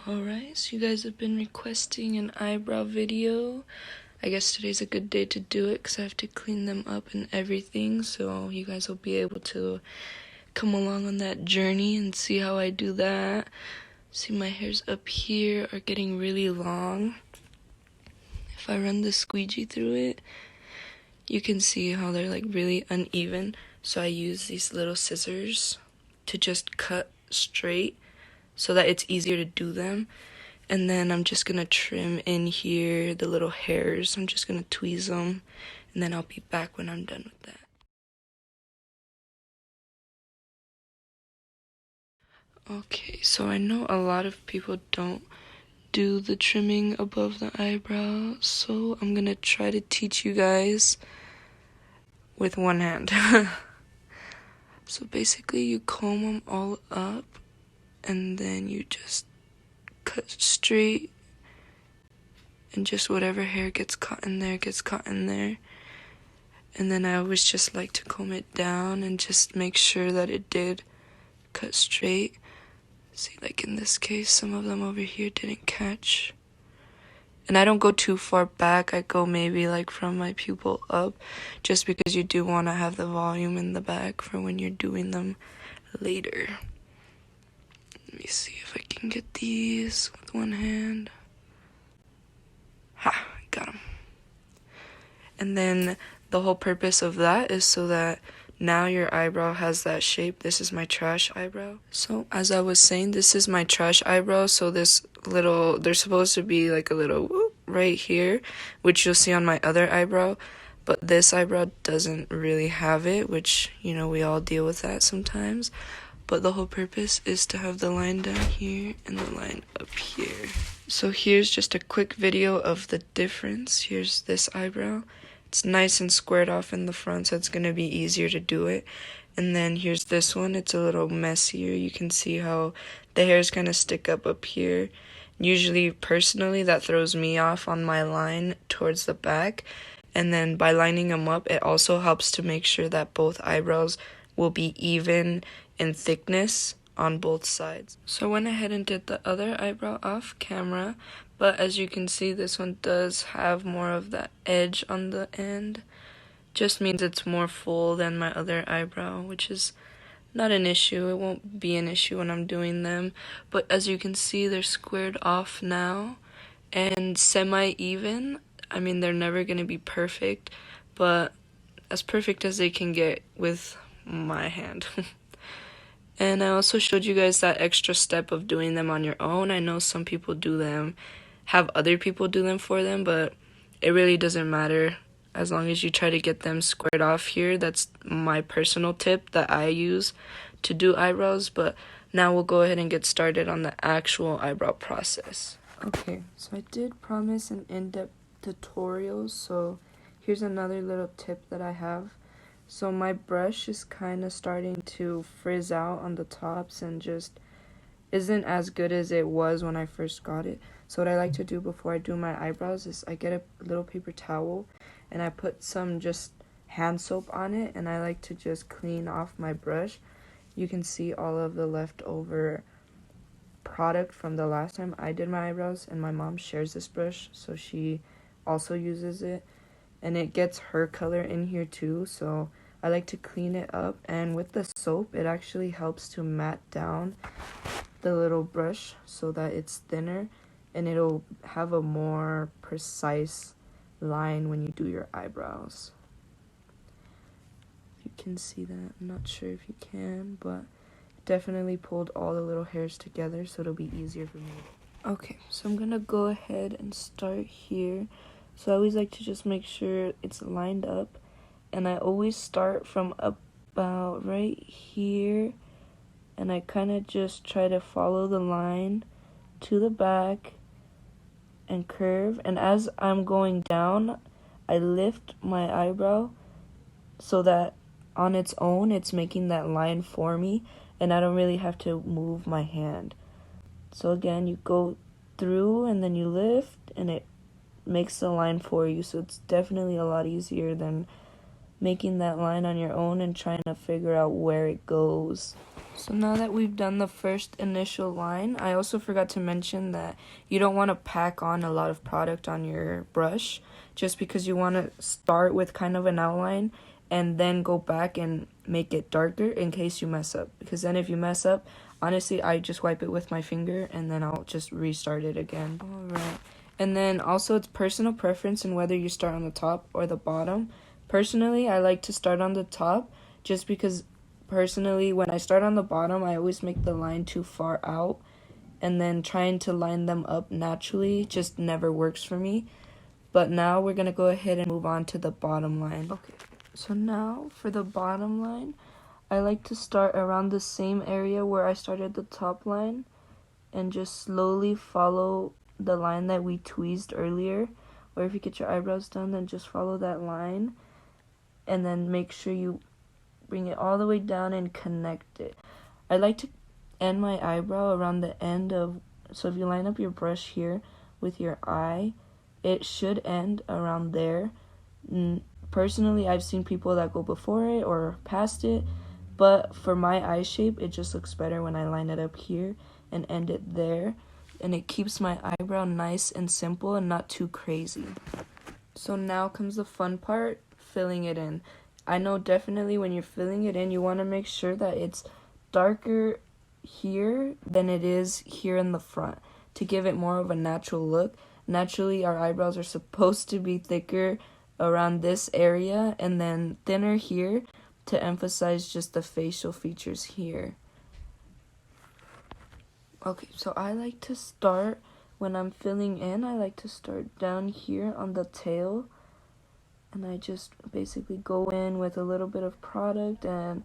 Alright, so you guys have been requesting an eyebrow video. I guess today's a good day to do it because I have to clean them up and everything, so you guys will be able to come along on that journey and see how I do that. See, my hairs up here are getting really long. If I run the squeegee through it, you can see how they're like really uneven, so I use these little scissors to just cut straight so that it's easier to do them. And then I'm just gonna trim in here the little hairs. I'm just gonna tweeze them, and then I'll be back when I'm done with that. Okay, so I know a lot of people don't do the trimming above the eyebrow, so I'm gonna try to teach you guys with one hand. So basically you comb them all up, and then you just cut straight, and just whatever hair gets caught in there gets caught in there. And then I always just like to comb it down and just make sure that it did cut straight. See, like in this case, some of them over here didn't catch. And I don't go too far back. I go maybe like from my pupil up, just because you do want to have the volume in the back for when you're doing them later. Let me see if I can get these with one hand. Ha, got them. And then the whole purpose of that is so that now your eyebrow has that shape. This is my trash eyebrow. So as I was saying, this is my trash eyebrow. So this little, there's supposed to be like a little whoop right here, which you'll see on my other eyebrow. But this eyebrow doesn't really have it, which, you know, we all deal with that sometimes. But the whole purpose is to have the line down here and the line up here. So here's just a quick video of the difference. Here's this eyebrow. It's nice and squared off in the front, so it's going to be easier to do it. And then here's this one. It's a little messier. You can see how the hairs kind of stick up here. Usually, personally, that throws me off on my line towards the back. And then by lining them up, it also helps to make sure that both eyebrows will be even in thickness on both sides. So I went ahead and did the other eyebrow off camera. But as you can see, this one does have more of that edge on the end. Just means it's more full than my other eyebrow, which is not an issue. It won't be an issue when I'm doing them. But as you can see, they're squared off now and semi-even. I mean, they're never going to be perfect, but as perfect as they can get with my hand. And I also showed you guys that extra step of doing them on your own. I know some people do them, have other people do them for them, but it really doesn't matter as long as you try to get them squared off here. That's my personal tip that I use to do eyebrows. But now we'll go ahead and get started on the actual eyebrow process. Okay, so I did promise an in-depth tutorial, so here's another little tip that I have. So my brush is kind of starting to frizz out on the tops and just isn't as good as it was when I first got it. So what I like to do before I do my eyebrows is I get a little paper towel and I put some just hand soap on it, and I like to just clean off my brush. You can see all of the leftover product from the last time I did my eyebrows, and my mom shares this brush, so she also uses it. And it gets her color in here too, so I like to clean it up. And with the soap, it actually helps to mat down the little brush so that it's thinner, and it'll have a more precise line when you do your eyebrows. If you can see that, I'm not sure if you can, but definitely pulled all the little hairs together so it'll be easier for me. Okay, so I'm gonna go ahead and start here. So I always like to just make sure it's lined up, and I always start from about right here, and I kind of just try to follow the line to the back and curve. And as I'm going down, I lift my eyebrow so that on its own it's making that line for me, and I don't really have to move my hand. So again, you go through and then you lift, and it makes the line for you. So it's definitely a lot easier than making that line on your own and trying to figure out where it goes. So now that we've done the first initial line, I also forgot to mention that you don't want to pack on a lot of product on your brush just because you want to start with kind of an outline and then go back and make it darker in case you mess up. Because then if you mess up, honestly, I just wipe it with my finger and then I'll just restart it again. Alright. And then also it's personal preference in whether you start on the top or the bottom. Personally, I like to start on the top just because personally, when I start on the bottom, I always make the line too far out, and then trying to line them up naturally just never works for me. But now we're going to go ahead and move on to the bottom line. Okay, so now for the bottom line, I like to start around the same area where I started the top line and just slowly follow the line that we tweezed earlier. Or if you get your eyebrows done, then just follow that line and then make sure you bring it all the way down and connect it. I like to end my eyebrow around the end of, so if you line up your brush here with your eye, it should end around there. Personally, I've seen people that go before it or past it, but for my eye shape, it just looks better when I line it up here and end it there, and it keeps my eyebrow nice and simple and not too crazy. So now comes the fun part, filling it in. I know definitely when you're filling it in, you want to make sure that it's darker here than it is here in the front to give it more of a natural look. Naturally, our eyebrows are supposed to be thicker around this area and then thinner here to emphasize just the facial features here. Okay, so I like to start, when I'm filling in, I like to start down here on the tail. And I just basically go in with a little bit of product, and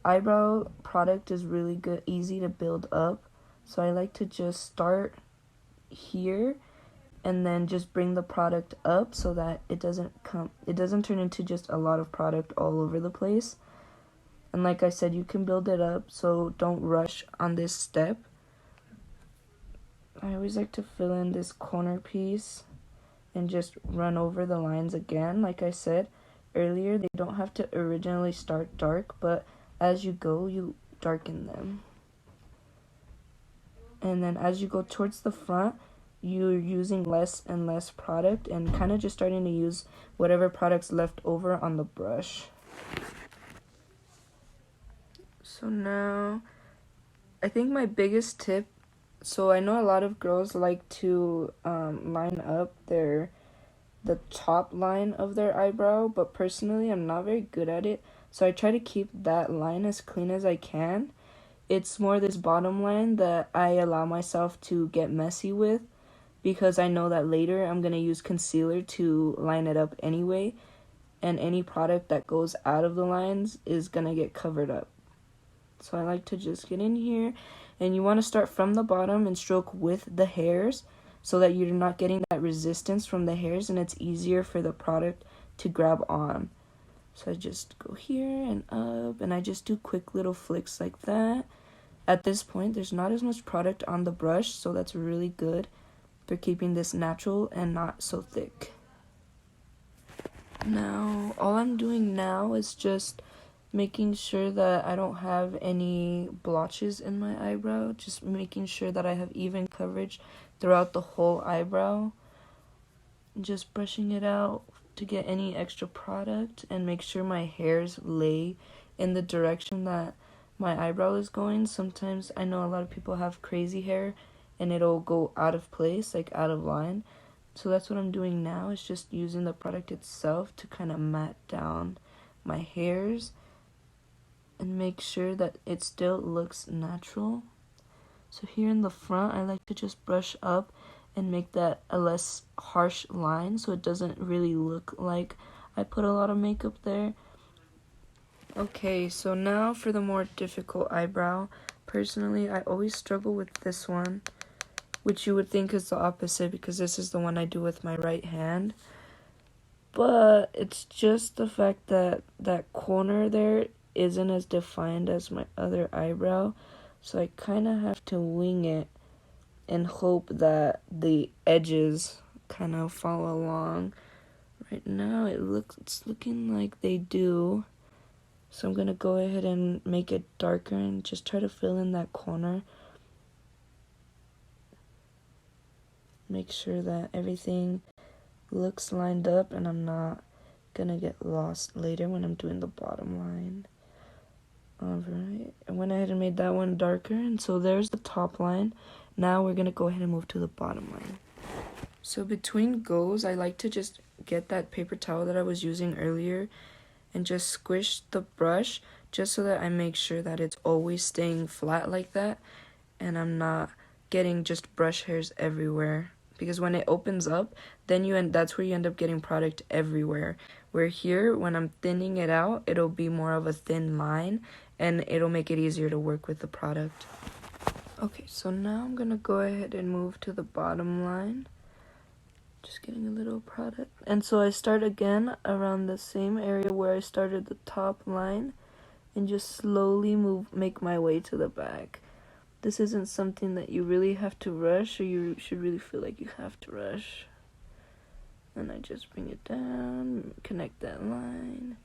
eyebrow product is really good, easy to build up. So I like to just start here and then just bring the product up so that it doesn't turn into just a lot of product all over the place. And like I said, you can build it up, so don't rush on this step. I always like to fill in this corner piece and just run over the lines again. Like I said earlier, they don't have to originally start dark, but as you go, you darken them. And then as you go towards the front, you're using less and less product and kind of just starting to use whatever product's left over on the brush. So now, I think my biggest tip, so I know a lot of girls like to line up the top line of their eyebrow, but personally I'm not very good at it, so I try to keep that line as clean as I can. It's more this bottom line that I allow myself to get messy with, because I know that later I'm going to use concealer to line it up anyway, and any product that goes out of the lines is going to get covered up. So I like to just get in here, and you want to start from the bottom and stroke with the hairs so that you're not getting that resistance from the hairs and it's easier for the product to grab on. So I just go here and up, and I just do quick little flicks like that. At this point, there's not as much product on the brush, so that's really good for keeping this natural and not so thick. Now, all I'm doing now is just making sure that I don't have any blotches in my eyebrow, just making sure that I have even coverage throughout the whole eyebrow. Just brushing it out to get any extra product and make sure my hairs lay in the direction that my eyebrow is going. Sometimes I know a lot of people have crazy hair and it'll go out of place, like out of line. So that's what I'm doing now, is just using the product itself to kind of mat down my hairs and make sure that it still looks natural. So here in the front, I like to just brush up and make that a less harsh line so it doesn't really look like I put a lot of makeup there. Okay, so now for the more difficult eyebrow. Personally, I always struggle with this one, which you would think is the opposite because this is the one I do with my right hand. But it's just the fact that that corner there isn't as defined as my other eyebrow, so I kind of have to wing it and hope that the edges kind of follow along. Right now it's looking like they do, So I'm going to go ahead and make it darker and just try to fill in that corner. Make sure that everything looks lined up and I'm not going to get lost later when I'm doing the bottom line. Alright, I went ahead and made that one darker, and so there's the top line. Now we're going to go ahead and move to the bottom line. So between goes, I like to just get that paper towel that I was using earlier and just squish the brush just so that I make sure that it's always staying flat like that and I'm not getting just brush hairs everywhere. Because when it opens up, then that's where you end up getting product everywhere. Where here, when I'm thinning it out, it'll be more of a thin line and it'll make it easier to work with the product. Okay, so now I'm gonna go ahead and move to the bottom line. Just getting a little product. And so I start again around the same area where I started the top line and just slowly make my way to the back. This isn't something that you really have to rush, or you should really feel like you have to rush. And I just bring it down, connect that line,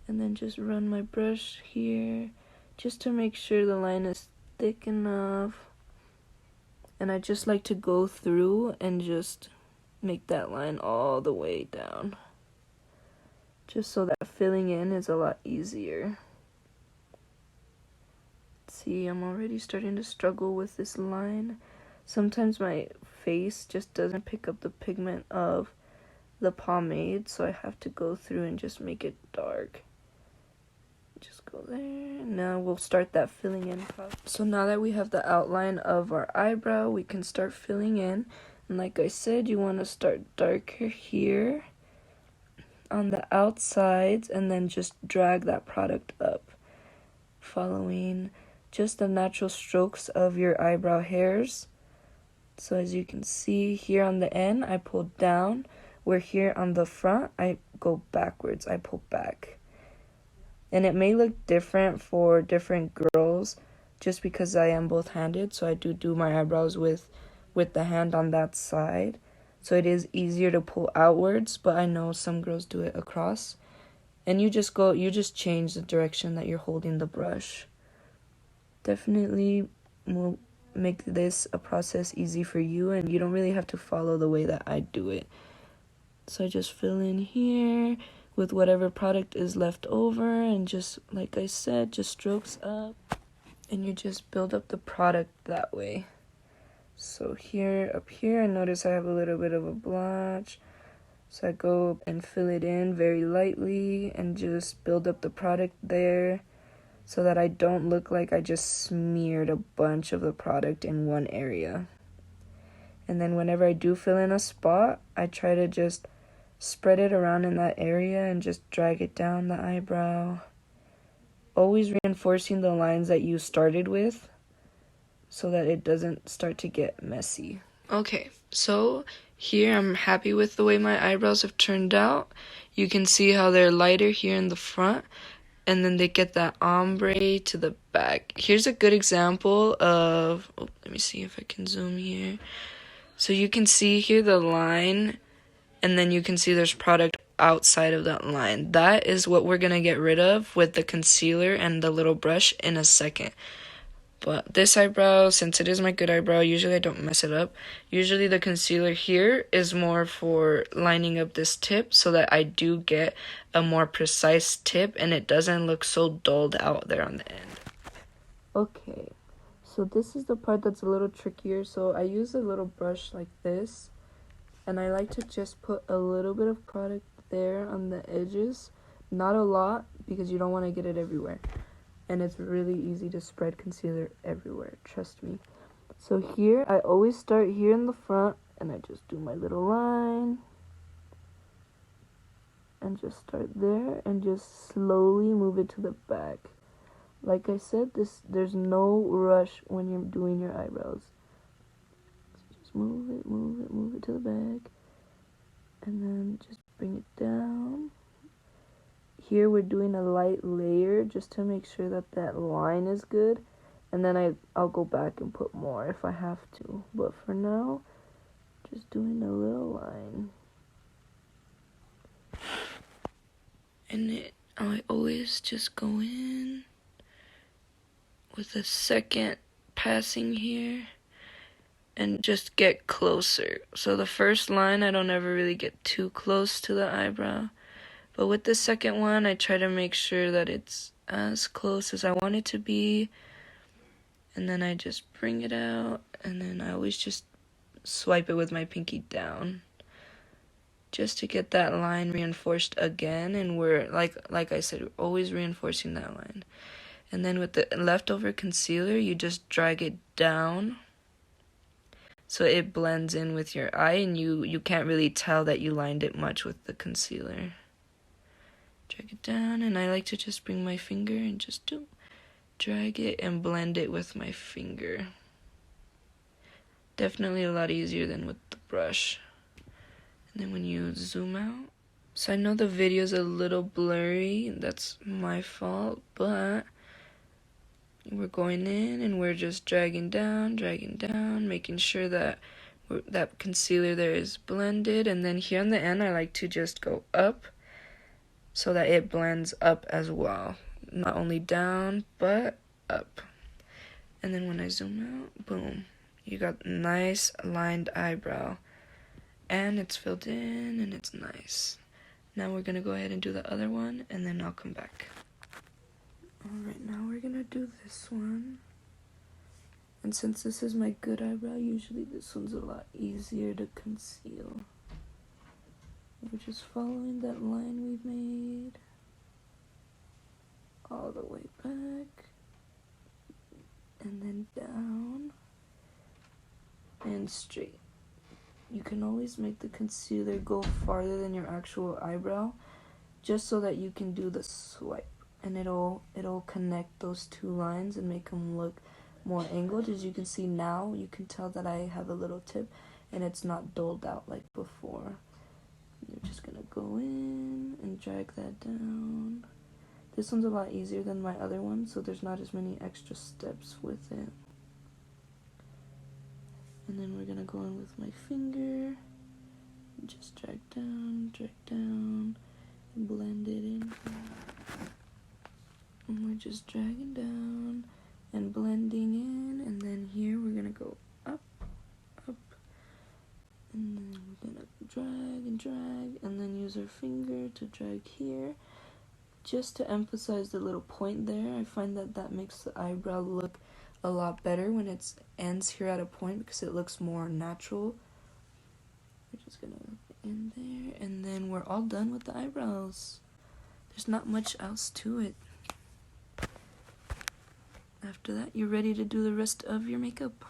and then just run my brush here just to make sure the line is thick enough. And I just like to go through and just make that line all the way down, just so that filling in is a lot easier. See, I'm already starting to struggle with this line. Sometimes my face just doesn't pick up the pigment of the pomade, so I have to go through and just make it dark. Just go there. Now we'll start that filling in process. So now that we have the outline of our eyebrow, we can start filling in. And like I said, you want to start darker here on the outsides and then just drag that product up, following just the natural strokes of your eyebrow hairs. So as you can see here on the end, I pull down, where here on the front, I go backwards, I pull back. And it may look different for different girls just because I am both-handed, so I do my eyebrows with the hand on that side. So it is easier to pull outwards, but I know some girls do it across. And you just change the direction that you're holding the brush. Definitely will make this a process easy for you, and you don't really have to follow the way that I do it. So I just fill in here with whatever product is left over, and just like I said, just strokes up, and you just build up the product that way. So here, up here, I notice I have a little bit of a blotch. So I go and fill it in very lightly and just build up the product there so that I don't look like I just smeared a bunch of the product in one area. And then whenever I do fill in a spot, I try to just spread it around in that area and just drag it down the eyebrow. Always reinforcing the lines that you started with so that it doesn't start to get messy. Okay, so here I'm happy with the way my eyebrows have turned out. You can see how they're lighter here in the front, and then they get that ombre to the back. Here's a good example of, let me see if I can zoom here. So you can see here the line, and then you can see there's product outside of that line. That is what we're going to get rid of with the concealer and the little brush in a second. But this eyebrow, since it is my good eyebrow, usually I don't mess it up. Usually the concealer here is more for lining up this tip so that I do get a more precise tip and it doesn't look so dulled out there on the end. Okay, so this is the part that's a little trickier. So I use a little brush like this, and I like to just put a little bit of product there on the edges. Not a lot, because you don't want to get it everywhere. And it's really easy to spread concealer everywhere, trust me. So here, I always start here in the front, and I just do my little line. And just start there, and just slowly move it to the back. Like I said, there's no rush when you're doing your eyebrows. So just move it to the back. And then just bring it down. Here we're doing a light layer just to make sure that that line is good. And then I'll go back and put more if I have to. But for now, just doing a little line. And I always just go in with a second passing here and just get closer. So the first line, I don't ever really get too close to the eyebrow. But with the second one, I try to make sure that it's as close as I want it to be. And then I just bring it out, and then I always just swipe it with my pinky down, just to get that line reinforced again. And we're, like I said, we're always reinforcing that line. And then with the leftover concealer, you just drag it down so it blends in with your eye, and you can't really tell that you lined it much with the concealer. Drag it down, and I like to just bring my finger and just drag it and blend it with my finger. Definitely a lot easier than with the brush. And then when you zoom out, so I know the video's a little blurry, and that's my fault, but we're going in and we're just dragging down, making sure that that concealer there is blended. And then here on the end, I like to just go up so that it blends up as well. Not only down, but up. And then when I zoom out, boom, you got nice lined eyebrow. And it's filled in and it's nice. Now we're gonna go ahead and do the other one, and then I'll come back. Alright, now we're gonna do this one. And since this is my good eyebrow, usually this one's a lot easier to conceal. We're just following that line we've made all the way back, and then down, and straight. You can always make the concealer go farther than your actual eyebrow, just so that you can do the swipe, and it'll connect those two lines and make them look more angled. As you can see now, you can tell that I have a little tip, and it's not doled out like before. You're just gonna go in and drag that down. This one's a lot easier than my other one, so there's not as many extra steps with it. And then we're gonna go in with my finger, just drag down, and blend it in. And we're just dragging down and blending in, and then here we're gonna go up, and then we're gonna drag, and then use our finger to drag here, just to emphasize the little point there. I find that makes the eyebrow look a lot better when it ends here at a point, because it looks more natural. We're just gonna in there, and then we're all done with the eyebrows. There's not much else to it. After that, you're ready to do the rest of your makeup.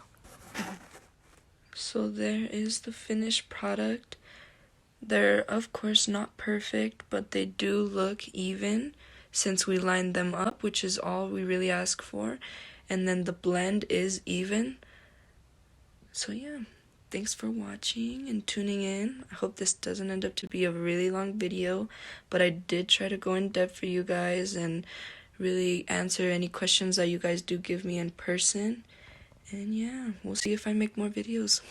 So there is the finished product. They're of course not perfect, but they do look even since we lined them up, which is all we really ask for. And then the blend is even. So yeah, thanks for watching and tuning in. I hope this doesn't end up to be a really long video, but I did try to go in depth for you guys and really answer any questions that you guys do give me in person. And yeah, we'll see if I make more videos.